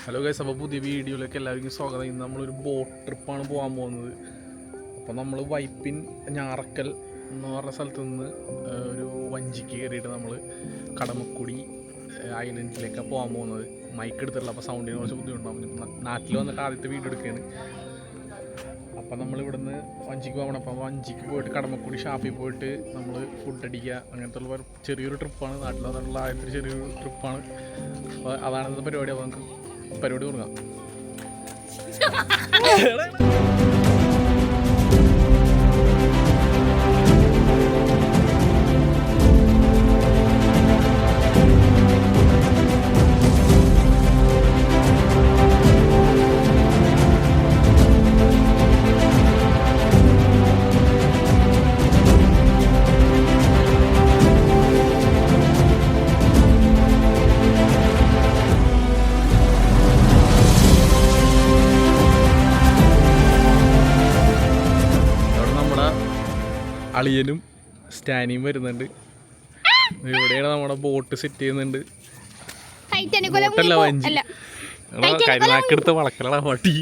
Hello guys, അപ്പോൾ പുതിയ വീഡിയോയിലേക്ക് എല്ലാവർക്കും സ്വാഗതം. ഇന്ന് നമ്മളൊരു ബോട്ട് ട്രിപ്പാണ് പോകാൻ പോകുന്നത്. അപ്പോൾ നമ്മൾ വൈപ്പിൻ ഞാറക്കൽ എന്ന് പറഞ്ഞ സ്ഥലത്ത് നിന്ന് ഒരു വഞ്ചിക്ക് കയറിയിട്ട് നമ്മൾ കടമക്കുടി ഐലൻഡിലേക്കാണ് പോകാൻ പോകുന്നത്. മൈക്ക് എടുത്തിട്ടില്ല, അപ്പോൾ സൗണ്ടിന് കുറച്ച് ബുദ്ധിമുട്ടുണ്ടാകും. നാട്ടിൽ വന്നിട്ട് ആദ്യത്തെ വീഡിയോ എടുക്കുകയാണ്. അപ്പം നമ്മളിവിടുന്ന് വഞ്ചിക്ക് പോകണം. അപ്പം വഞ്ചിക്ക് പോയിട്ട് കടമക്കുടി ഷാപ്പിൽ പോയിട്ട് നമ്മൾ ഫുഡ് അടിക്കുക, അങ്ങനത്തെ ഉള്ള ചെറിയൊരു ട്രിപ്പാണ്. നാട്ടിൽ വന്നിട്ടുള്ള ആദ്യത്തെ ചെറിയൊരു ട്രിപ്പാണ്. അപ്പോൾ അതാണ് ഇന്നത്തെ പരിപാടി. അപ്പോൾ നമുക്ക് പരിപാടി തുടങ്ങാം. അളിയനും സ്റ്റാനിയും വരുന്നുണ്ട്. ഇവിടെയാണ് നമ്മുടെ ബോട്ട് സെറ്റ് ചെയ്യുന്നുണ്ട്. ബോട്ടല്ല, വഞ്ചി. കരിനാക്കെടുത്ത് വളക്കലടാ വട്ടി.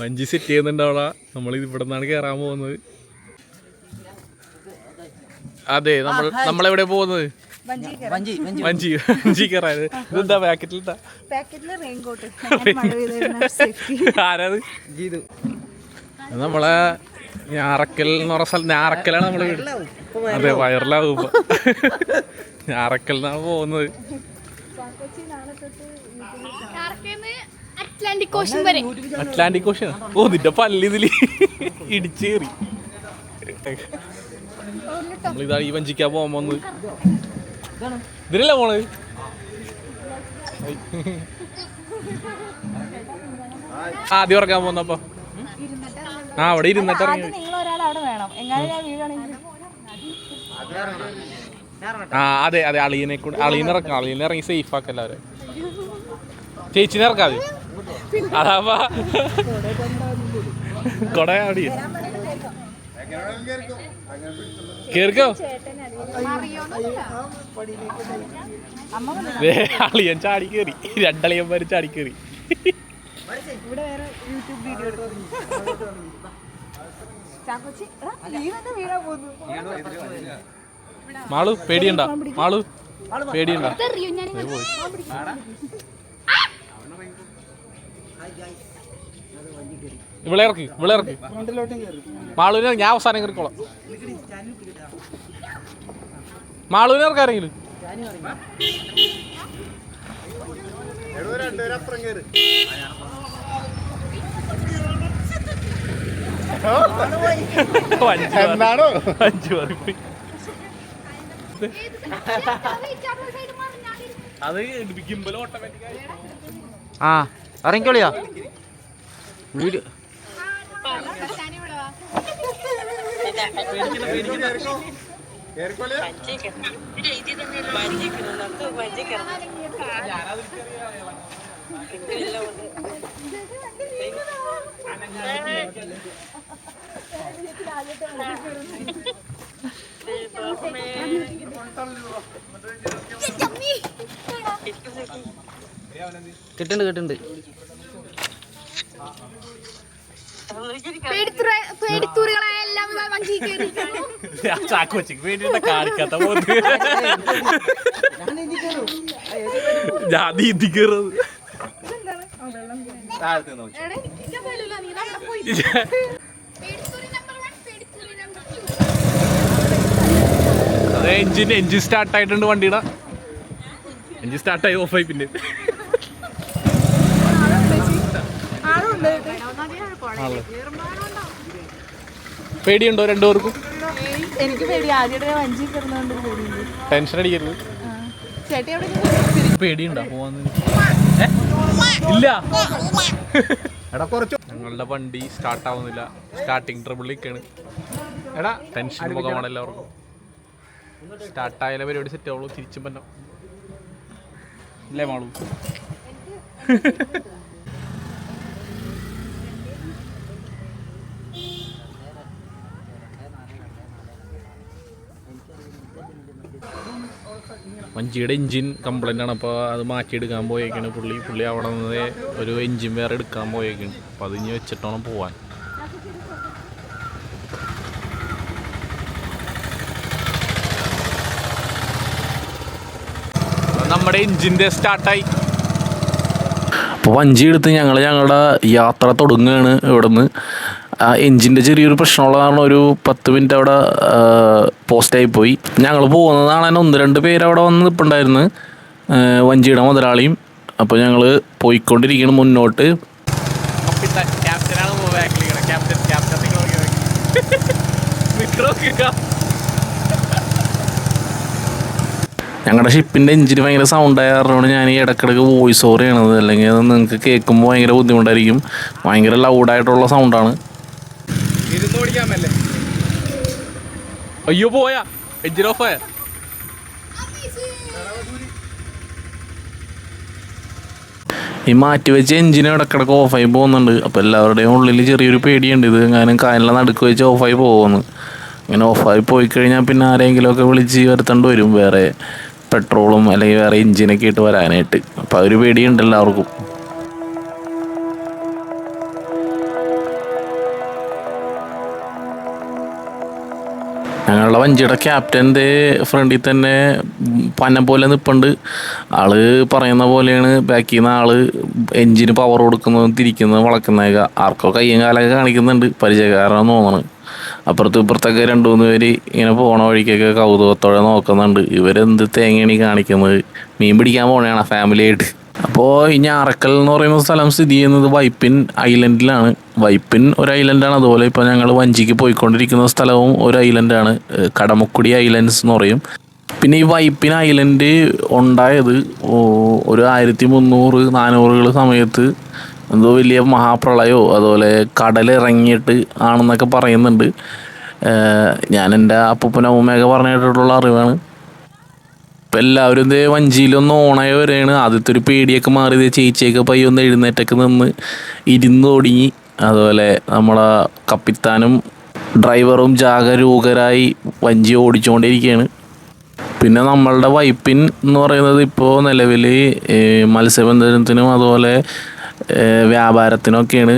വഞ്ചി സെറ്റ് ചെയ്യുന്നുണ്ട് അവിടെ. നമ്മൾ ഇവിടെ നിന്നാണ് കയറാൻ പോകുന്നത്. അതെ, നമ്മളെവിടെ പോകുന്നത്? വഞ്ചി കയറാത്. ഇതെന്താ പാക്കറ്റിലിട്ടാ? ആരാത്? നമ്മളെ ഞാറക്കൽ എന്ന് പറഞ്ഞ സ്ഥലം. ഞാറക്കലാണ് നമ്മള് വീട്. അതെ, വയറിലാവും ഇപ്പൊ. ഞാറക്കൽ എന്നാണ് പോകുന്നത്. Atlantic Ocean. ഓ, നിന്റെ പല്ല് ഇതില് ഇടിച്ചേറി. നമ്മളിതാ ഈ വഞ്ചിക്കാ പോകാൻ പോകുന്നത്. ഇതിലല്ലേ പോണത്? ആദ്യം ഇറക്കാൻ പോകുന്നപ്പോ അവിടെ ഇരുന്നിട്ട് അതെ അതെ, അളിയനെ ഇറക്കാം. അളിയനെ ഇറങ്ങി സേഫ് ആക്കല്ല അവരെ. ചേച്ചിനെ ഇറക്കാതെ അതാ കൊട അവിടെ കേറിക്കോ. അളിയൻ ചാടി കയറി, രണ്ടളിയന്മാര് ചാടി കയറി. മാളു പേടിയണ്ട, മാളു പേടിയണ്ട. ഇവിടെ ഇറക്കി മാളുവിനെ. ഞാൻ അവസാനം കയറിക്കോളാം. മാളുവിനെ ഇറക്കാരെങ്കിലും. അത് ഗിംബൽ ഓട്ടോമാറ്റിക്കായി. ആ, ഇറങ്ങിക്കോളിയാ വീഡിയോ. കിട്ടുന്നുണ്ട്. കാണിക്കാത്ത പോത്ത് ഞാൻ നീന്തി കയറുന്നത്. അതെ, എഞ്ചിൻ സ്റ്റാർട്ടായിട്ടുണ്ട് വണ്ടിയുടെ. എഞ്ചിൻ സ്റ്റാർട്ടായി ഓഫായി. പിന്നെ പേടിയുണ്ടോ രണ്ടുപേർക്കും? എനിക്ക് പേടി. ആദ്യമായിട്ട് വഞ്ചി കയറുന്നോണ്ട് ടെൻഷൻ അടിക്കരുത്. പേടിയുണ്ടോ പോവാന്ന്? ഇല്ല. ഞങ്ങളുടെ വണ്ടി സ്റ്റാർട്ടാവുന്നില്ല. സ്റ്റാർട്ടിങ് ട്രബിളിലേക്കാണ്. എടാ, ടെൻഷൻ മുഖമാണ് എല്ലാവർക്കും. സ്റ്റാർട്ടായാലേ പരിപാടി സെറ്റ് ആവുള്ളൂ. തിരിച്ചും പറ്റം അല്ലേ മാളൂ? വഞ്ചിയുടെ എൻജിൻ കംപ്ലൈൻ്റ് ആണ്. അപ്പോൾ അത് മാറ്റിയെടുക്കാൻ പോയേക്കാണ് പുള്ളി അവിടെ നിന്ന് ഒരു എൻജിൻ വേറെ എടുക്കാൻ പോയേക്കാണ്. അപ്പോൾ അത് ഇനി വെച്ചിട്ടാണ് പോവാൻ. നമ്മുടെ എൻജിൻ്റെ സ്റ്റാർട്ടായി. അപ്പോൾ വഞ്ചി എടുത്ത് ഞങ്ങളുടെ യാത്ര തുടങ്ങുകയാണ്. ഇവിടെ നിന്ന് എൻജിൻ്റെ ചെറിയൊരു പ്രശ്നമുള്ള കാരണം ഒരു 10 മിനിറ്റ് അവിടെ പോസ്റ്റായി പോയി. ഞങ്ങൾ പോകുന്നതാണ് 1-2 പേര് അവിടെ വന്ന് നിൽപ്പുണ്ടായിരുന്നു, വഞ്ചിയുടെ മുതലാളിയും. അപ്പോൾ ഞങ്ങൾ പോയിക്കൊണ്ടിരിക്കണം മുന്നോട്ട്. ഞങ്ങളുടെ ഷിപ്പിൻ്റെ എഞ്ചിന് ഭയങ്കര സൗണ്ടായ കാരണമാണ് ഞാൻ ഈ ഇടയ്ക്കിടയ്ക്ക് വോയിസ് ഓവർ ചെയ്യണത്. അല്ലെങ്കിൽ അത് നിങ്ങൾക്ക് കേൾക്കുമ്പോൾ ഭയങ്കര ബുദ്ധിമുട്ടായിരിക്കും. ഭയങ്കര ലൗഡായിട്ടുള്ള സൗണ്ടാണ്. അയ്യോ പോയാ എഞ്ചിൻ ഓഫായ. ഈ മാറ്റി വെച്ച എഞ്ചിന് ഇടയ്ക്കിടയ്ക്ക് ഓഫായി പോകുന്നുണ്ട്. അപ്പോൾ എല്ലാവരുടെയും ഉള്ളിൽ ചെറിയൊരു പേടിയുണ്ട്, ഇത് എങ്ങാനും കായലിലെ നടുക്ക് വെച്ച് ഓഫായി പോകുമെന്ന്. അങ്ങനെ ഓഫായി പോയി കഴിഞ്ഞാൽ പിന്നെ ആരെങ്കിലുമൊക്കെ വിളിച്ച് വരുത്തേണ്ടി വരും, വേറെ പെട്രോളും അല്ലെങ്കിൽ വേറെ എഞ്ചിനൊക്കെ ഇട്ട് വരാനായിട്ട്. അപ്പോൾ അതൊരു പേടിയുണ്ട് എല്ലാവർക്കും. ഞങ്ങളുടെ വഞ്ചിയുടെ ക്യാപ്റ്റൻ്റെ ഫ്രണ്ടിൽ തന്നെ പനം പോലെ നിൽപ്പുണ്ട്. ആള് പറയുന്ന പോലെയാണ് ബാക്കിൽ നിന്ന് ആള് എഞ്ചിന് പവർ കൊടുക്കുന്നതും തിരിക്കുന്നതും വളക്കുന്നതൊക്കെ. ആർക്കോ കയ്യും കാലൊക്കെ കാണിക്കുന്നുണ്ട്, പരിചയക്കാരാണെന്ന് തോന്നണം. അപ്പുറത്തും ഇപ്പുറത്തൊക്കെ 2-3 പേര് ഇങ്ങനെ പോണ വഴിക്കൊക്കെ കൗതുകത്തോടെ നോക്കുന്നുണ്ട്. ഇവരെന്ത് തേങ്ങയാണ് കാണിക്കുന്നത്? മീൻ പിടിക്കാൻ പോകണതാണ് ഫാമിലിയായിട്ട്. അപ്പോൾ ഈ ഞാറക്കൽ എന്ന് പറയുന്ന സ്ഥലം സ്ഥിതി ചെയ്യുന്നത് വൈപ്പിൻ ഐലൻഡിലാണ്. വൈപ്പിൻ ഒരു ഐലൻഡാണ്. അതുപോലെ ഇപ്പോൾ ഞങ്ങൾ വഞ്ചിക്ക് പോയിക്കൊണ്ടിരിക്കുന്ന സ്ഥലവും ഒരു ഐലൻഡാണ്, കടമുക്കുടി ഐലൻഡ്സ് എന്ന് പറയും. പിന്നെ ഈ വൈപ്പിൻ ഐലൻഡ് ഉണ്ടായത് ഒരു 1300-400 സമയത്ത് എന്തോ വലിയ മഹാപ്രളയമോ അതുപോലെ കടലിറങ്ങിയിട്ട് ആണെന്നൊക്കെ പറയുന്നുണ്ട്. ഞാൻ എൻ്റെ അപ്പൂപ്പനും അമ്മൂമ്മയൊക്കെ പറഞ്ഞു കേട്ടിട്ടുള്ള അറിവാണ്. ഇപ്പം എല്ലാവരും ഇതേ വഞ്ചിയിലൊന്ന് ഓണായ വരെയാണ്. ആദ്യത്തെ ഒരു പേടിയൊക്കെ മാറിയത് ചേച്ചിയൊക്കെ പയ്യൊന്ന് എഴുന്നേറ്റൊക്കെ നിന്ന് ഇരുന്ന് തുടങ്ങി. അതുപോലെ നമ്മളെ കപ്പിത്താനും ഡ്രൈവറും ജാഗരൂകരായി വഞ്ചി ഓടിച്ചുകൊണ്ടിരിക്കുകയാണ്. പിന്നെ നമ്മളുടെ വൈപ്പിൻ എന്ന് പറയുന്നത് ഇപ്പോൾ നിലവിൽ മത്സ്യബന്ധനത്തിനും അതുപോലെ വ്യാപാരത്തിനൊക്കെയാണ്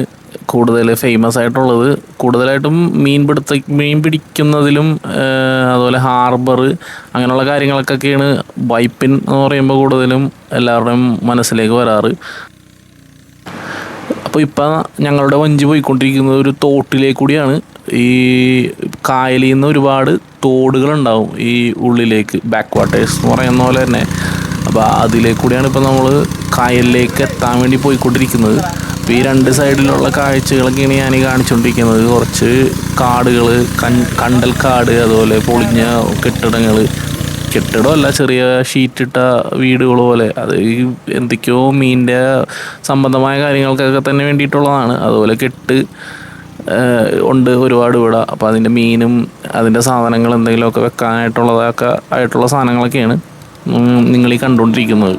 കൂടുതൽ ഫേമസ് ആയിട്ടുള്ളത്. കൂടുതലായിട്ടും മീൻ പിടിക്കുന്നതിലും അതുപോലെ ഹാർബർ അങ്ങനെയുള്ള കാര്യങ്ങൾക്കൊക്കെയാണ് വൈപ്പിൻ എന്ന് പറയുമ്പോൾ കൂടുതലും എല്ലാവരുടെയും മനസ്സിലേക്ക് വരാറ്. അപ്പോൾ ഇപ്പം ഞങ്ങളുടെ വഞ്ചി പോയിക്കൊണ്ടിരിക്കുന്നത് ഒരു തോട്ടിലേക്കൂടിയാണ്. ഈ കായലിൽ നിന്ന് ഒരുപാട് തോടുകളുണ്ടാവും ഈ ഉള്ളിലേക്ക്, ബാക്ക് വാട്ടേഴ്സ് എന്ന് പറയുന്ന പോലെ തന്നെ. അപ്പോൾ അതിലേക്കൂടിയാണ് ഇപ്പോൾ നമ്മൾ കായലിലേക്ക് എത്താൻ വേണ്ടി പോയിക്കൊണ്ടിരിക്കുന്നത്. അപ്പോൾ ഈ 2 സൈഡിലുള്ള കാഴ്ചകളൊക്കെയാണ് ഞാൻ കാണിച്ചുകൊണ്ടിരിക്കുന്നത്. കുറച്ച് കാടുകൾ, കണ്ടൽ കാട്, അതുപോലെ പൊളിഞ്ഞ കെട്ടിടമല്ല, ചെറിയ ഷീറ്റിട്ട വീടുകൾ പോലെ. അത് എന്തൊക്കെയോ മീനിൻ്റെ സംബന്ധമായ കാര്യങ്ങൾക്കൊക്കെ തന്നെ വേണ്ടിയിട്ടുള്ളതാണ്. അതുപോലെ ഉണ്ട് ഒരുപാട് ഇവിടെ. അപ്പോൾ അതിൻ്റെ മീനും അതിൻ്റെ സാധനങ്ങൾ എന്തെങ്കിലുമൊക്കെ ആയിട്ടുള്ള സാധനങ്ങളൊക്കെയാണ് നിങ്ങളീ കണ്ടുകൊണ്ടിരിക്കുന്നത്.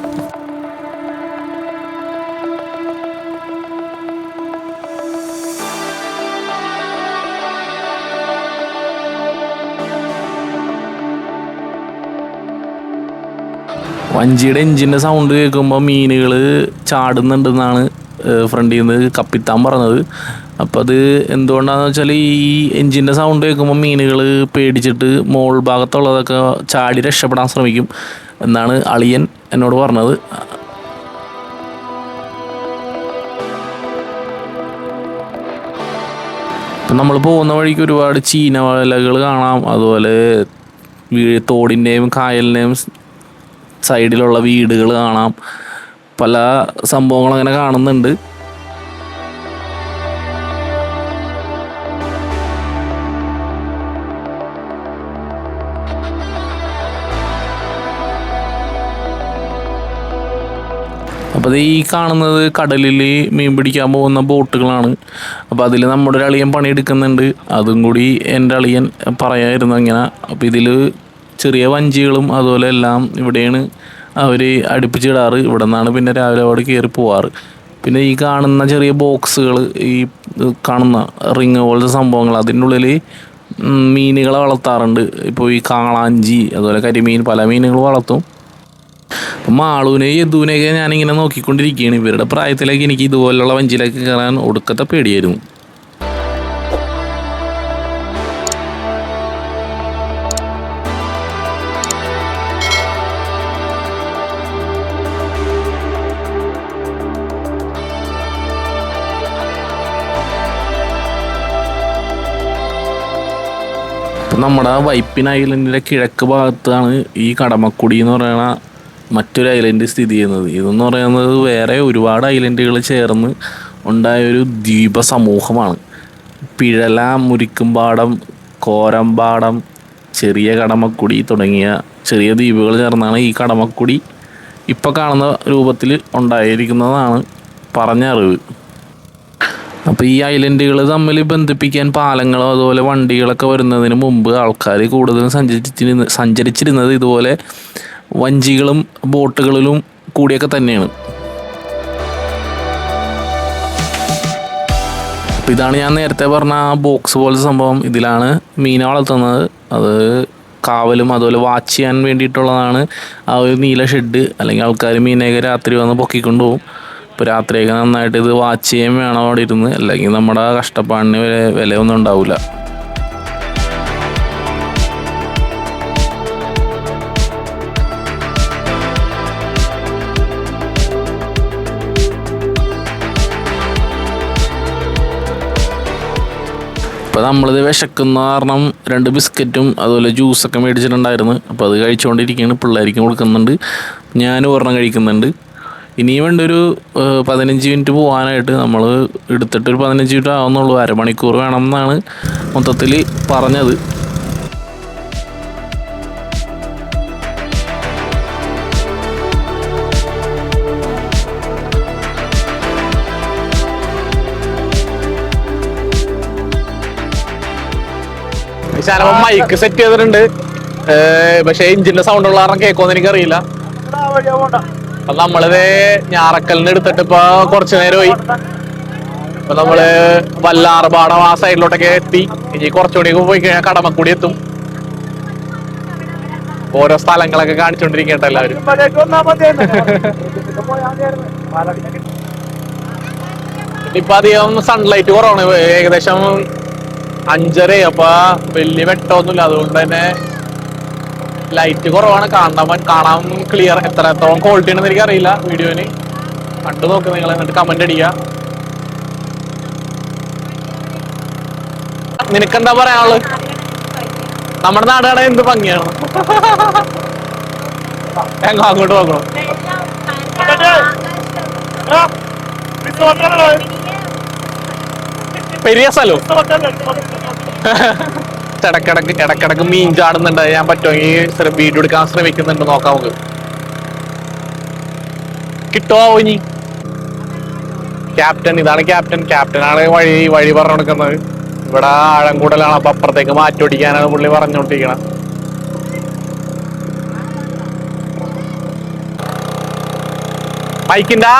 വഞ്ചിയുടെ എഞ്ചിൻ്റെ സൗണ്ട് കേൾക്കുമ്പോൾ മീനുകൾ ചാടുന്നുണ്ടെന്നാണ് ഫ്രണ്ടിൽ നിന്ന് കപ്പിത്താൻ പറഞ്ഞത്. അപ്പോൾ അത് എന്തുകൊണ്ടാണെന്ന് വെച്ചാൽ ഈ എഞ്ചിൻ്റെ സൗണ്ട് കേൾക്കുമ്പോൾ മീനുകൾ പേടിച്ചിട്ട് മോൾ ഭാഗത്തുള്ളതൊക്കെ ചാടി രക്ഷപ്പെടാൻ ശ്രമിക്കും എന്നാണ് അളിയൻ എന്നോട് പറഞ്ഞത്. ഇപ്പം നമ്മൾ പോകുന്ന വഴിക്ക് ഒരുപാട് ചീനവലകൾ കാണാം. അതുപോലെ തോടിൻ്റെയും കായലിൻ്റെയും സൈഡിലുള്ള വീടുകൾ കാണാം. പല സംഭവങ്ങളങ്ങനെ കാണുന്നുണ്ട്. അപ്പോൾ ഈ കാണുന്നത് കടലിൽ മീൻ പിടിക്കാൻ പോകുന്ന ബോട്ടുകളാണ്. അപ്പോൾ അതിൽ നമ്മുടെ ഒരു അളിയൻ പണിയെടുക്കുന്നുണ്ട്. അതും കൂടി എൻ്റെ അളിയൻ പറയായിരുന്നു ഇങ്ങനെ. അപ്പോൾ ഇതിൽ ചെറിയ വഞ്ചികളും അതുപോലെ എല്ലാം ഇവിടെയാണ് അവർ അടുപ്പിച്ചിടാറ്. ഇവിടെ നിന്നാണ് പിന്നെ രാവിലെ അവിടെ കയറി പോവാറ്. പിന്നെ ഈ കാണുന്ന ചെറിയ ബോക്സുകൾ, ഈ കാണുന്ന റിങ് പോലത്തെ സംഭവങ്ങൾ, അതിൻ്റെ ഉള്ളിൽ മീനുകളെ വളർത്താറുണ്ട്. ഇപ്പോൾ ഈ കാളാഞ്ചി അതുപോലെ കരിമീൻ പല മീനുകൾ വളർത്തും. മാളൂനെ യദുവിനെയൊക്കെ ഞാനിങ്ങനെ നോക്കിക്കൊണ്ടിരിക്കുകയാണ്. ഇവരുടെ പ്രായത്തിലേക്ക് എനിക്ക് ഇതുപോലുള്ള വഞ്ചിയിലേക്ക് കയറാൻ ഒടുക്കത്തെ പേടിയായിരുന്നു. നമ്മുടെ വൈപ്പിൻ ഐലൻഡിൻ്റെ കിഴക്ക് ഭാഗത്താണ് ഈ കടമക്കുടി എന്ന് പറയുന്ന മറ്റൊരു ഐലൻഡ് സ്ഥിതി ചെയ്യുന്നത്. ഇതെന്ന് പറയുന്നത് വേറെ ഒരുപാട് ഐലൻഡുകൾ ചേർന്ന് ഉണ്ടായൊരു ദ്വീപ സമൂഹമാണ്. പിഴല, മുരിക്കുംപാടം, കോരമ്പാടം, ചെറിയ കടമക്കുടി തുടങ്ങിയ ചെറിയ ദ്വീപുകൾ ചേർന്നാണ് ഈ കടമക്കുടി ഇപ്പോൾ കാണുന്ന രൂപത്തിൽ ഉണ്ടായിരിക്കുന്നതാണ് പറഞ്ഞ അറിവ്. അപ്പോൾ ഈ ഐലൻഡുകൾ തമ്മിൽ ബന്ധിപ്പിക്കാൻ പാലങ്ങളോ അതുപോലെ വണ്ടികളൊക്കെ വരുന്നതിന് മുമ്പ് ആൾക്കാർ കൂടുതലും സഞ്ചരിച്ചിരുന്നത് ഇതുപോലെ വഞ്ചികളും ബോട്ടുകളിലും കൂടിയൊക്കെ തന്നെയാണ്. അപ്പോൾ ഇതാണ് ഞാൻ നേരത്തെ പറഞ്ഞ ആ ബോക്സ് പോലത്തെ സംഭവം. ഇതിലാണ് മീനെ വളർത്തുന്നത്. അത് കാവലും അതുപോലെ വാച്ച് ചെയ്യാൻ വേണ്ടിയിട്ടുള്ളതാണ് ആ ഒരു നീല ഷെഡ്. അല്ലെങ്കിൽ ആൾക്കാർ മീനെയൊക്കെ രാത്രി വന്ന് പൊക്കിക്കൊണ്ട് പോകും. ഇപ്പോൾ രാത്രിയൊക്കെ നന്നായിട്ട് ഇത് വാച്ച് ചെയ്യാൻ വേണം അവിടെ ഇരുന്ന്, അല്ലെങ്കിൽ നമ്മുടെ കഷ്ടപ്പാടിന് വിലയൊന്നും ഉണ്ടാവില്ല. ഇപ്പോൾ നമ്മളിത് വിശക്കുന്ന കാരണം 2 ബിസ്ക്കറ്റും അതുപോലെ ജ്യൂസൊക്കെ മേടിച്ചിട്ടുണ്ടായിരുന്നു. അപ്പോൾ അത് കഴിച്ചുകൊണ്ടിരിക്കുകയാണ്. പിള്ളേർക്കും കൊടുക്കുന്നുണ്ട്, ഞാനും ഒരെണ്ണം കഴിക്കുന്നുണ്ട്. ഇനിയും വേണ്ടൊരു 15 മിനിറ്റ് പോകാനായിട്ട്. നമ്മൾ എടുത്തിട്ടൊരു 15 മിനിറ്റ് ആവുന്നുള്ളൂ. അരമണിക്കൂർ വേണം എന്നാണ് മൊത്തത്തിൽ പറഞ്ഞത്. മൈക്ക് സെറ്റ് ചെയ്തിട്ടുണ്ട്, പക്ഷേ എഞ്ചിന്റെ സൗണ്ട് ഉള്ള കാരണം കേൾക്കുമെന്ന് എനിക്കറിയില്ല. അപ്പൊ നമ്മളിത് ഞാറക്കലിന് എടുത്തിട്ട് ഇപ്പൊ കുറച്ചു നേരമായി. ഇപ്പൊ നമ്മള് വല്ലാർപാടം ആ സൈഡിലോട്ടൊക്കെ എത്തി. ഇനി കുറച്ചുകൂടി പോയി കഴിഞ്ഞാൽ കടമക്കുടി എത്തും. ഓരോ സ്ഥലങ്ങളൊക്കെ കാണിച്ചോണ്ടിരിക്കട്ടെ എല്ലാവരും. ഇപ്പൊ അധികം സൺലൈറ്റ് കുറവാണ്, ഏകദേശം 5:30. അപ്പൊ വലിയ വെട്ടമൊന്നുമില്ല, അതുകൊണ്ട് തന്നെ ലൈറ്റ് കുറവാണ്. കാണാൻ ക്ലിയർ എത്രത്തോളം ക്വാളിറ്റി ഉണ്ടെന്ന് എനിക്കറിയില്ല വീഡിയോന്. കണ്ടു നോക്ക് നിങ്ങൾ, എന്നിട്ട് കമന്റ് അടിക്കുക. നിനക്കെന്താ പറയാനുള്ളത്? നമ്മുടെ നാട് കാണാൻ എന്ത് ഭംഗിയാണ്. അങ്ങോട്ട് നോക്കണം. പെരിയ സ്ഥലവും ഇടക്കിടക്ക് മീൻ ചാടുന്നുണ്ട്. ഞാൻ പറ്റുമെങ്കിൽ വീഡിയോ എടുക്കാൻ ശ്രമിക്കുന്നുണ്ട്, നോക്കാം നമുക്ക് കിട്ടുമോ ഇനി. ക്യാപ്റ്റൻ ഇതാണ്, ക്യാപ്റ്റനാണ് വഴി പറഞ്ഞു കൊടുക്കുന്നത്. ഇവിടെ ആഴം കൂടുതലാണ്, അപ്പൊ അപ്പുറത്തേക്ക് മാറ്റോടിക്കാനാണ് പുള്ളി പറഞ്ഞോണ്ടിരിക്കണം. ബൈക്കിന്റെ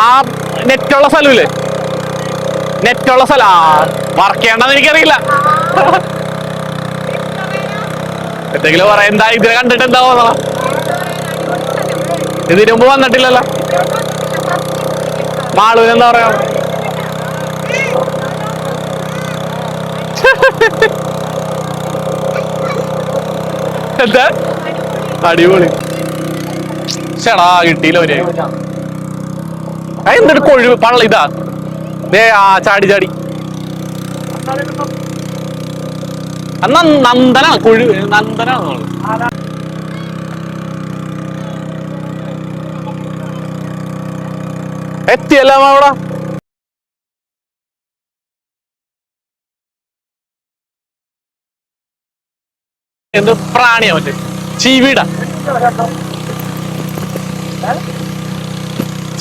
ആ നെറ്റുള്ള സ്ഥലമില്ലേ, നെറ്റുള്ള സ്ഥലം വർക്ക് ചെയ്യണ്ടെന്ന് എനിക്കറിയില്ല. എന്തെങ്കിലും പറയാം. എന്താ ഇതിനെ കണ്ടിട്ട് എന്താ തോന്നണം? ഇതിനു മുമ്പ് വന്നിട്ടില്ലല്ലോ. മാളൂന് എന്താ പറയാ? എന്താ അടിപൊളി. ചേടാ കിട്ടിയില്ല ഒരു എന്തൊരു കൊഴുവ് പള്ള. ഇതാ ചാടി നന്ദനാ കൊഴു, നന്ദനാണ്. എത്തിയല്ലോ അവിടെ. എന്ത് പ്രാണിയാ മറ്റേ ചീവീട,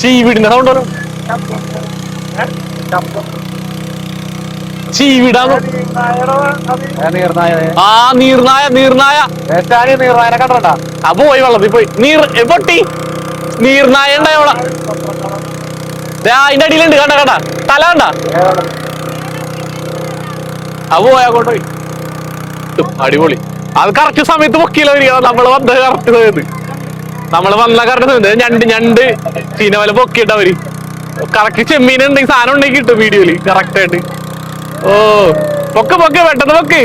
ചീവീടിന്റെ സൗണ്ട് വരും. ചീവിടാന്ന് ആ നീർനായ കണ്ടോട്ടാ. അപ്പൊ പോയി വെള്ളത്തിൽ പോയി പൊട്ടി നീർനായ ഉണ്ടായോളാ. അതിന്റെ അടിയിലുണ്ട്, കണ്ട തല കണ്ട. അപ്പൊ പോയാ കൊണ്ടുപോയി. അടിപൊളി. അത് കറക്റ്റ് സമയത്ത് പൊക്കിയില്ല വരിക, നമ്മള് വന്നത് കറക്റ്റ് സമയത്ത്. നമ്മള് വന്ന കറണ്ട് ഞണ്ട് ചീനവല പൊക്കിയിട്ട് അവര് കറക്റ്റ് ചെമ്മീൻ ഉണ്ടെങ്കിൽ സാധനം ഉണ്ടെങ്കിൽ കിട്ടും വീഡിയോയില് കറക്റ്റ് ആയിട്ട്. ഓ പൊക്കെ പെട്ടെന്ന് പൊക്ക്.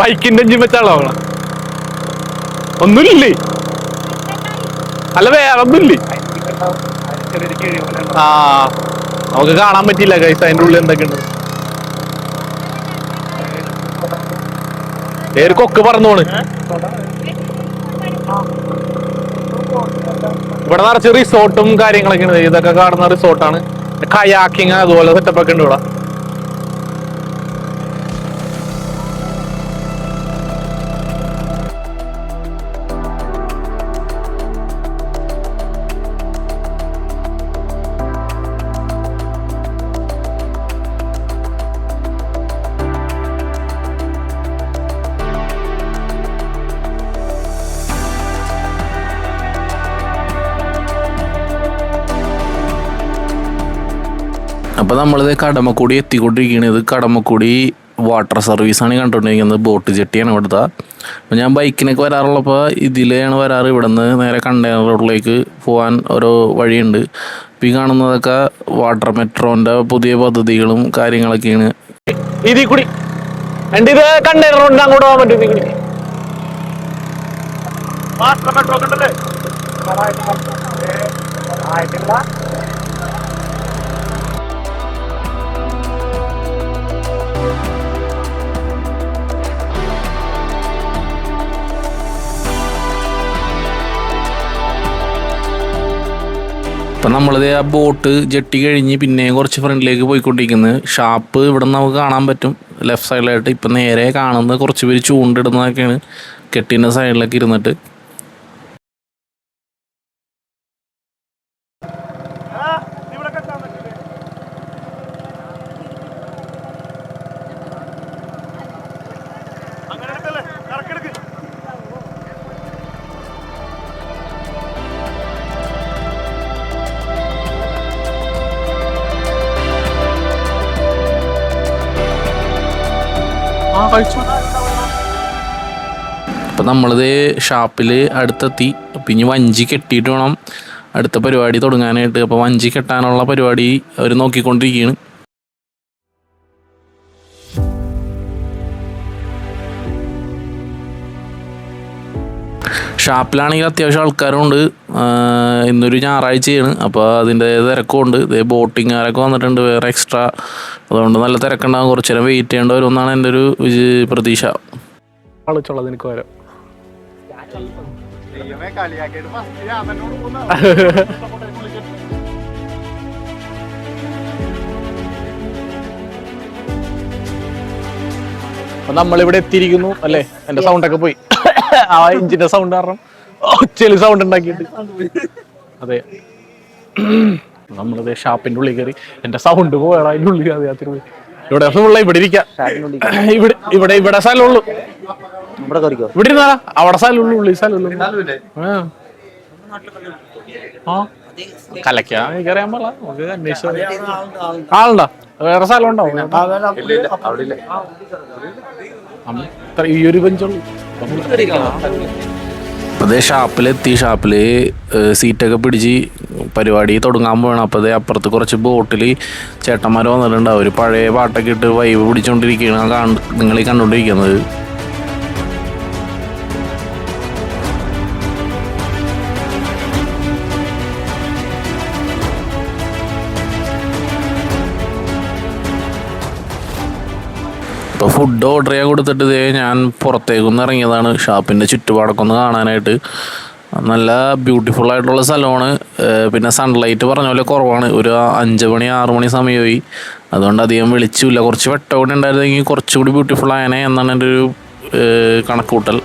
ബൈക്കിന്റെ എഞ്ചിൻ വെച്ചാളോ ഒന്നുമില്ലേ? അല്ല വേറെ ഒന്നുമില്ലേ? ആ നമുക്ക് കാണാൻ പറ്റില്ല ഗൈസ് അതിന്റെ ഉള്ളിൽ എന്തൊക്കെയുണ്ട്. ഏത് കൊക്ക് പറന്നു പോണ്. ഇവിടെ നിറച്ച് റിസോർട്ടും കാര്യങ്ങളൊക്കെ ഉണ്ട്. ഇതൊക്കെ കാണുന്ന റിസോർട്ടാണ്. കയാക്കിങ് അതുപോലെ സെറ്റപ്പ് ഒക്കെ ഉണ്ട് ഇവിടെ. അപ്പോൾ നമ്മളിത് കടമക്കുടി എത്തിക്കൊണ്ടിരിക്കുകയാണ്. ഇത് കടമക്കുടി വാട്ടർ സർവീസാണ് കണ്ടുകൊണ്ടിരിക്കുന്നത്. ബോട്ട് ജെട്ടിയാണ് ഇവിടുത്തെ. അപ്പോൾ ഞാൻ ബൈക്കിനൊക്കെ വരാറുള്ളപ്പോൾ ഇതിലാണ് വരാറ്. ഇവിടെ നിന്ന് നേരെ കണ്ടെയ്നർ റോഡിലേക്ക് പോകാൻ ഓരോ വഴിയുണ്ട്. അപ്പോൾ ഈ കാണുന്നതൊക്കെ വാട്ടർ മെട്രോൻ്റെ പുതിയ പദ്ധതികളും കാര്യങ്ങളൊക്കെയാണ്. ഇതിൽ കൂടി എൻ്റെ ഇത് കണ്ടെയ്നർ റോഡിന് അങ്ങോട്ട് പോകാൻ പറ്റും. ഇതിൽ കൂടി വാട്ടർ മെട്രോ ഉണ്ടല്ലേ? ഇപ്പം നമ്മളിത് ആ ബോട്ട് ജെട്ടി കഴിഞ്ഞ് പിന്നെയും കുറച്ച് ഫ്രണ്ടിലേക്ക് പോയിക്കൊണ്ടിരിക്കുന്നത്. ഷാപ്പ് ഇവിടെ നിന്ന് നമുക്ക് കാണാൻ പറ്റും ലെഫ്റ്റ് സൈഡിലായിട്ട്. ഇപ്പം നേരെ കാണുന്നത് കുറച്ച് പേര് ചൂണ്ടിടുന്നതൊക്കെയാണ് കെട്ടിൻ്റെ സൈഡിലൊക്കെ ഇരുന്നിട്ട്. അപ്പം നമ്മളിത് ഷാപ്പിൽ അടുത്തെത്തി. അപ്പം ഇനി വഞ്ചി കെട്ടിയിട്ട് വേണം അടുത്ത പരിപാടി തുടങ്ങാനായിട്ട്. അപ്പോൾ വഞ്ചി കെട്ടാനുള്ള പരിപാടി അവർ നോക്കിക്കൊണ്ടിരിക്കുകയാണ്. ഷാപ്പിലാണെങ്കിൽ അത്യാവശ്യം ആൾക്കാരുണ്ട്. ഇന്നൊരു ഞായറാഴ്ചയാണ്. അപ്പോൾ അതിൻ്റെ തിരക്കുമുണ്ട്. ഇതേ ബോട്ടിങ്ങുകാരൊക്കെ വന്നിട്ടുണ്ട് വേറെ എക്സ്ട്രാ. അതുകൊണ്ട് നല്ല തിരക്കുണ്ടാകും. കുറച്ച് നേരം വെയിറ്റ് ചെയ്യേണ്ടി വരുമെന്നാണ് എൻ്റെ ഒരു പ്രതീക്ഷ. ആളിച്ചുള്ളത് എനിക്ക് വരാം. അപ്പം നമ്മളിവിടെ എത്തിയിരിക്കുന്നു അല്ലേ? എൻ്റെ സൗണ്ടൊക്കെ പോയി. ആ ഇഞ്ചിന്റെ സൗണ്ട് കാരണം ഒച്ചയിൽ സൗണ്ട് ഉണ്ടാക്കിയിട്ട്. അതെ നമ്മളിത് ഷാപ്പിന്റെ ഉള്ളിൽ കയറി. എന്റെ സൗണ്ട് പോയാ അതിന്റെ ഉള്ളിൽ അറിയാത്ത പോയി. ഇവിടെ ഇവിടെ ഇരിക്കാം. ഇവിടെ സ്ഥലമുള്ളൂ. ഇവിടെ ഇരുന്നാ അവിടെ സ്ഥലമുള്ളൂ. ഉള്ളി സ്ഥലമുള്ളൂ. ആ കലക്കാ എനിക്കറിയാൻ പാടില്ല. നമുക്ക് അന്വേഷിച്ച ആളുണ്ടോ? വേറെ സ്ഥലം ഉണ്ടാവും. ഈ ഒരു ബെഞ്ചുള്ളൂ. അതേ ഷാപ്പിലെത്തി. ഷാപ്പിൽ സീറ്റൊക്കെ പിടിച്ച് പരിപാടി തുടങ്ങാൻ പോകണം. അപ്പോൾ അതേ അപ്പുറത്ത് കുറച്ച് ബോട്ടിൽ ചേട്ടന്മാർ വന്നിട്ടുണ്ട്. അവർ പഴയ പാട്ടൊക്കെ ഇട്ട് വൈബ് പിടിച്ചുകൊണ്ടിരിക്കുകയാണ് നിങ്ങളീ കണ്ടുകൊണ്ടിരിക്കുന്നത്. ഇപ്പോൾ ഫുഡ് ഓർഡർ ചെയ്യാൻ കൊടുത്തിട്ട് ഇതേ ഞാൻ പുറത്തേക്കൊന്ന് ഇറങ്ങിയതാണ് ഷാപ്പിൻ്റെ ചുറ്റുപാടൊക്കെ ഒന്ന് കാണാനായിട്ട്. നല്ല ബ്യൂട്ടിഫുൾ ആയിട്ടുള്ള സ്ഥലമാണ്. പിന്നെ സൺലൈറ്റ് പറഞ്ഞ പോലെ കുറവാണ്. ഒരു 5 മണി 6 മണി സമയമായി. അതുകൊണ്ട് അധികം വെളിച്ചില്ല. കുറച്ച് വെട്ടം ഉണ്ടായിരുന്നെങ്കിൽ കുറച്ചുകൂടി ബ്യൂട്ടിഫുൾ ആയനെ എന്നാണ് എൻ്റെ ഒരു കണക്കൂട്ടൽ.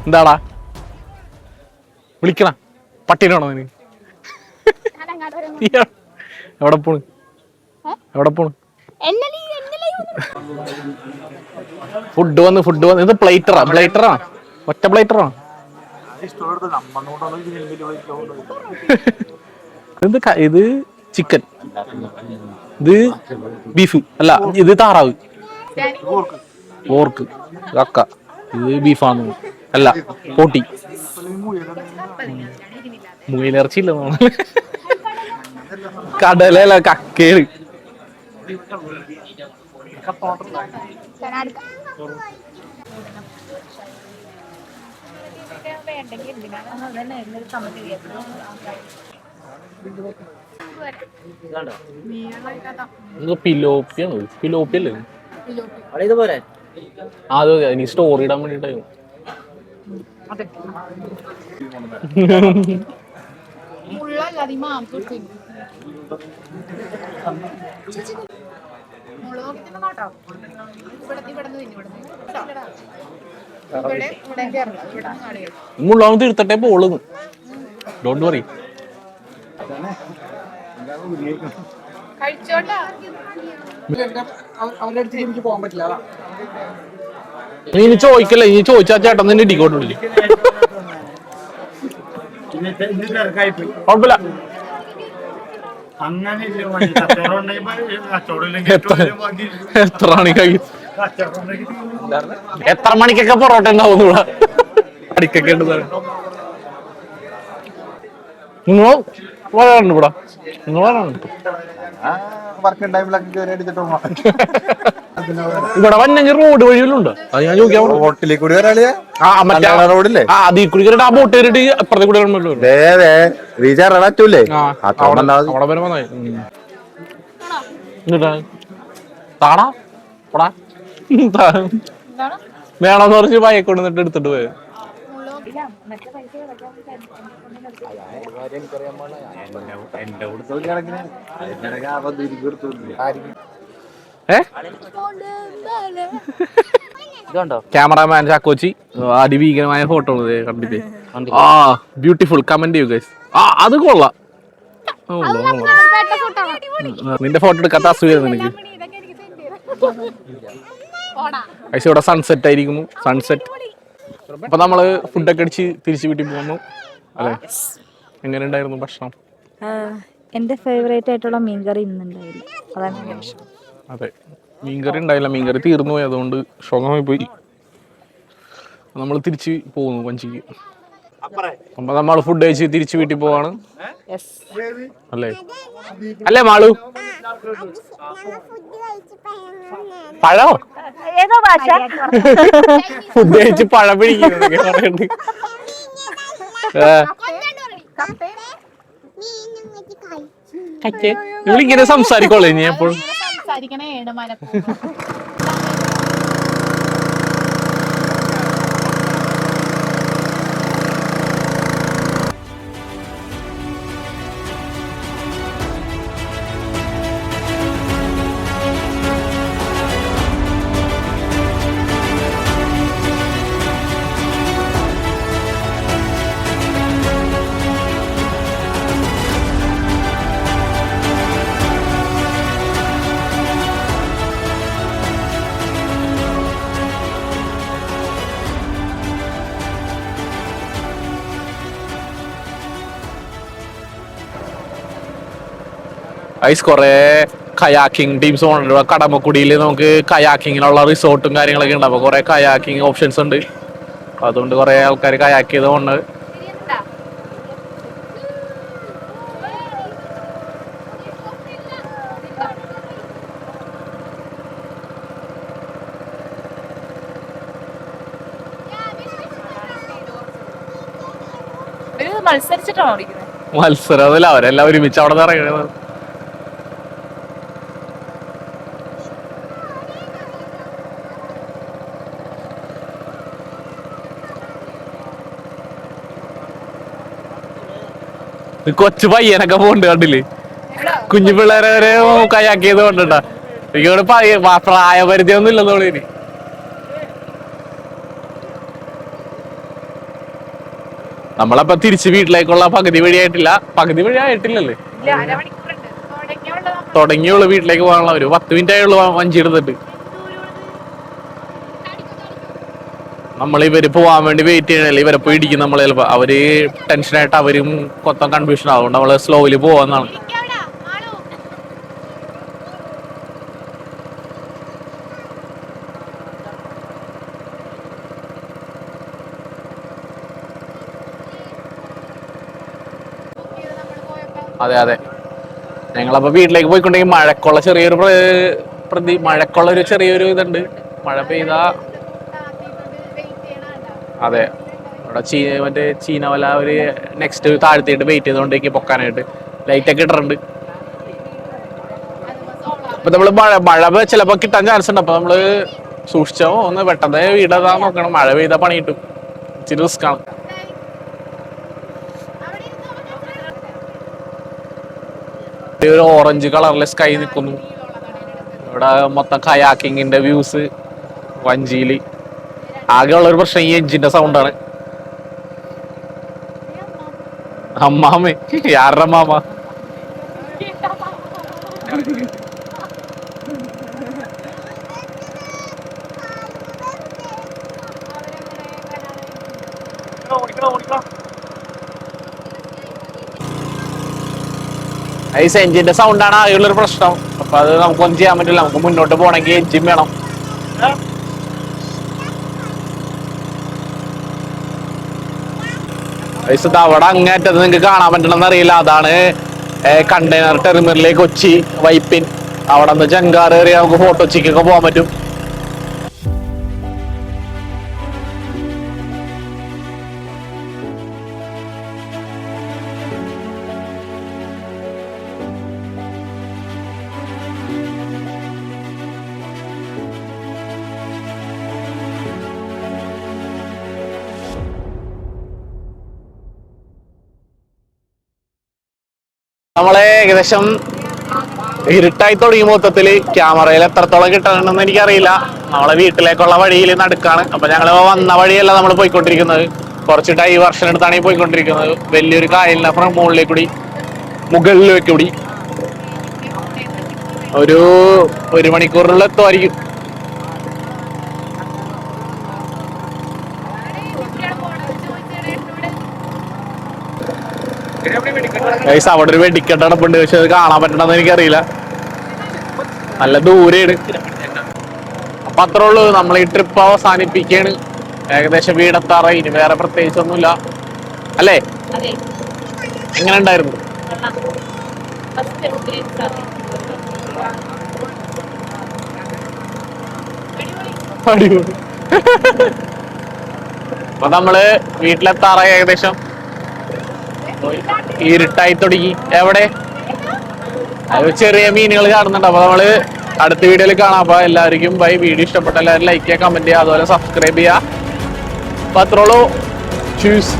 എന്താടാ വിളിക്കണ? പട്ടീനാണോ നീ? എവിടെ പോണ്? ഫുഡ് വന്ന് ഇത് പ്ലേറ്ററാ? ഒറ്റ പ്ലേറ്ററാ? ഇത് ചിക്കൻ, ഇത് ബീഫ്, അല്ല ഇത് താറാവ്, പോർക്ക്, കക്ക, ഇത് ബീഫാന്ന്, അല്ല പോട്ടി, മുയിലിറച്ചില്ല, കടലല്ല കക്കേറ്. പിലോപ്പിയാണ്, പിലോപ്പിയല്ലേ അത് ഇനി സ്റ്റോറി ഇടാൻ വേണ്ടിട്ടായിരുന്നു. മുള്ളാവും തീർത്തട്ടെ പോളുന്നു. Don't worry. നീ ചോദിക്കല്ലേ, നീ ചോദിച്ചാ ചേട്ടൻ തന്നെ ഇടിക്കോട്ടില്ല. കുഴപ്പമില്ല. എത്ര മണിക്കാ എത്ര മണിക്കൊക്കെ പൊറോട്ട ഉണ്ടാവും ഇവിടെ? അടിക്കൊക്കെ ഉണ്ട് നിങ്ങൾ വരാറുണ്ട് ഇവിടെ? നിങ്ങൾ വരാറുണ്ട് ഇവിടെ വന്നെങ്കിൽ റോഡ് വഴിയിലുണ്ട്. അത് ഞാൻ ചോദിക്കാൻ ഹോട്ടലിൽ കൂടി റോഡില്ലേ അതിൽ കൂടി കയറിട്ട് ആ ബോട്ട് കയറിട്ട് അപ്പുറത്തെ കൂടി റീച്ചാറൂലേ അവിടെ വരെ വന്നായി. താടാ പോടാ വേണമെന്ന് പറഞ്ഞ് ബൈക്ക് കൊണ്ടുവന്നിട്ട് എടുത്തിട്ട് പോയത്. ക്യാമറാമാൻ ചാക്കോച്ചി അതിഭീകരമായ ഫോട്ടോ കണ്ടിട്ട്. ആ ബ്യൂട്ടിഫുൾ. കമന്റ് ചെയ്യൂ ഗൈസ്. ആ അത് കൊള്ളാം. നിന്റെ ഫോട്ടോ എടുക്കാത്ത അസുഖം നിനക്ക്. ഗൈസ് ഇവിടെ സൺസെറ്റ് ആയിരിക്കുന്നു. സൺസെറ്റ്. അപ്പൊ നമ്മള് ഫുഡൊക്കെ അടിച്ച് തിരിച്ചു വീട്ടിൽ പോന്നു അല്ലെ? എങ്ങനെ ഉണ്ടായിരുന്നു ഭക്ഷണം? എന്റെ ഫേവറേറ്റ് ആയിട്ടുള്ള മീൻകറി ഇന്നുണ്ടായില്ല, അതാണ് വിഷമം. അതെ, മീൻകറി ഉണ്ടായില്ല. മീൻകറി തീർന്നു പോയി, അതുകൊണ്ട് ഷോകമായി പോയി. നമ്മൾ തിരിച്ച് പോകുന്നു വഞ്ചിക്ക്. അപ്പൊ നമ്മൾ ഫുഡ് കഴിച്ച് തിരിച്ച് വീട്ടിൽ പോവാണ് അല്ലേ? അല്ലേ മാളു? പഴോ? ഫുഡ് കഴിച്ച് പഴം പിടിക്കുന്നു. ഇവളിങ്ങനെ സംസാരിക്കോളേ നീ എപ്പോഴും? ഐസ് കുറെ കയാക്കിംഗ് ടീംസ് പോകുന്നുണ്ട്. കടമക്കുടിയിൽ നമുക്ക് കയാക്കിങ്ങിനുള്ള റിസോർട്ടും കാര്യങ്ങളൊക്കെ ഉണ്ട്. അപ്പോൾ കുറെ കയാക്കിംഗ് ഓപ്ഷൻസ് ഉണ്ട്. അതുകൊണ്ട് കുറെ ആൾക്കാർ കയാക്ക് ചെയ്തുകൊണ്ട് മത്സരം അതല്ല, അവരെല്ലാം ഒരുമിച്ച് അവിടെ നിന്ന് ഇറങ്ങുന്നത്. കൊച്ചു പയ്യനൊക്കെ പോണ്ട് കണ്ടില്ലേ? കുഞ്ഞു പിള്ളേരെ വരെ കയാക്കിയത് കൊണ്ടാ. എനിക്കോട് പ്രായപരിധി ഒന്നും ഇല്ലെന്ന് തോന്നി. നമ്മളപ്പോ തിരിച്ച് വീട്ടിലേക്കുള്ള പകുതി വഴിയായിട്ടില്ല. പകുതി വഴിയായിട്ടില്ലല്ലേ? തുടങ്ങിയുള്ളു വീട്ടിലേക്ക് പോകാനുള്ള. ഒരു 10 മിനിറ്റ് ആയുള്ളൂ വഞ്ചി എടുത്തിട്ട്. നമ്മൾ ഇവര് പോവാൻ വേണ്ടി വെയിറ്റ് ചെയ്യണല്ലേ, ഇവരെ പോയി ഇടിക്കും നമ്മൾ. ചിലപ്പോൾ അവര് ടെൻഷനായിട്ട് അവരും മൊത്തം കൺഫ്യൂഷൻ ആവും. നമ്മള് സ്ലോയില് പോവാന്നാണ്. അതെ അതെ, ഞങ്ങളപ്പോ വീട്ടിലേക്ക് പോയിക്കൊണ്ടെങ്കിൽ മഴക്കുള്ള ചെറിയൊരു മഴക്കുള്ള ഒരു ചെറിയൊരു ഇതുണ്ട്. മഴ പെയ്താ അതെ, ഇവിടെ മറ്റേ ചീനവല ഒരു നെക്സ്റ്റ് താഴ്ത്തിയിട്ട് വെയിറ്റ് ചെയ്തോണ്ടേക്ക് പൊക്കാനായിട്ട് ലൈറ്റൊക്കെ ഇട്ടിട്ടുണ്ട്. അപ്പൊ നമ്മള് മഴ ചിലപ്പോ കിട്ടാൻ ചാൻസ് ഉണ്ട്. അപ്പൊ നമ്മള് സൂക്ഷിച്ചോ ഒന്ന് പെട്ടെന്ന് വീടതാ നോക്കണം. മഴ പെയ്താ പണി കിട്ടും, ഇച്ചിരി റിസ്ക് ആണ്. ഒരു ഓറഞ്ച് കളറിലെ സ്കൈ നിൽക്കുന്നു. ഇവിടെ മൊത്തം കയാക്കിങ്ങിന്റെ വ്യൂസ്. വഞ്ചിയില് ആകെയുള്ള ഒരു പ്രശ്നം ഈ എഞ്ചിന്റെ സൗണ്ടാണ്. അമ്മാമേ, ആരുടെ മാമ? എഞ്ചിന്റെ സൗണ്ടാണ് ആകെയുള്ളൊരു പ്രശ്നം. അപ്പൊ അത് നമുക്കൊന്നും ചെയ്യാൻ പറ്റില്ല. നമുക്ക് മുന്നോട്ട് പോകണമെങ്കിൽ എഞ്ചിൻ വേണം. അവിടെ അങ്ങേറ്റത് നിങ്ങൾക്ക് കാണാൻ പറ്റണമെന്ന് അറിയില്ല. അതാണ് കണ്ടെയ്നർ ടെർമിനലിലേക്ക് കൊച്ചി വൈപ്പിൻ. അവിടെ നിന്ന് ജങ്കാർ കയറി നമുക്ക് ഫോട്ടോ കൊച്ചിക്കൊക്കെ പോകാൻ പറ്റും. നമ്മളെ ഏകദേശം ഇരുട്ടായി തുടങ്ങി. മൊത്തത്തില് ക്യാമറയിൽ എത്രത്തോളം കിട്ടാനുണ്ടെന്ന് എനിക്കറിയില്ല. നമ്മളെ വീട്ടിലേക്കുള്ള വഴിയിൽ നടുക്കാണ്. അപ്പൊ ഞങ്ങള് വന്ന വഴിയല്ല നമ്മൾ പോയിക്കൊണ്ടിരിക്കുന്നത്, കുറച്ച് ഡൈവേർഷൻ എടുത്താണ് ഈ പോയിക്കൊണ്ടിരിക്കുന്നത്. വലിയൊരു കായലിനപ്പുറം മുകളിലേക്ക് കൂടി ഒരു മണിക്കൂറിനുള്ള എത്തുമായിരിക്കും. അവിടെ ഒരു വെടിക്കെട്ട് അടപ്പുണ്ട്, പക്ഷെ അത് കാണാൻ പറ്റണമെന്ന് എനിക്കറിയില്ല. നല്ല ദൂരെയാണ്. അപ്പൊ അത്രേ ഉള്ളൂ, നമ്മൾ ഈ ട്രിപ്പ് അവസാനിപ്പിക്കാണ്. ഏകദേശം വീടെത്താറായി. ഇനി വേറെ പ്രത്യേകിച്ചൊന്നുമില്ല അല്ലേ? എങ്ങനെ ഉണ്ടായിരുന്നു? അടിപൊളി. അപ്പൊ നമ്മള് വീട്ടിലെത്താറായി. ഏകദേശം ഇരുട്ടായി തുടങ്ങി. എവിടെ ചെറിയ മീനുകൾ കാണുന്നുണ്ട്. അപ്പൊ നമ്മള് അടുത്ത വീഡിയോയിൽ കാണാം. അപ്പൊ എല്ലാവർക്കും ബൈ. വീഡിയോ ഇഷ്ടപ്പെട്ട എല്ലാവരും ലൈക്ക് ചെയ്യുക, കമന്റ് ചെയ്യുക, അതുപോലെ സബ്സ്ക്രൈബ് ചെയ്യുക. അപ്പൊ അത്രേ ഉള്ളൂ. ചൂസ്.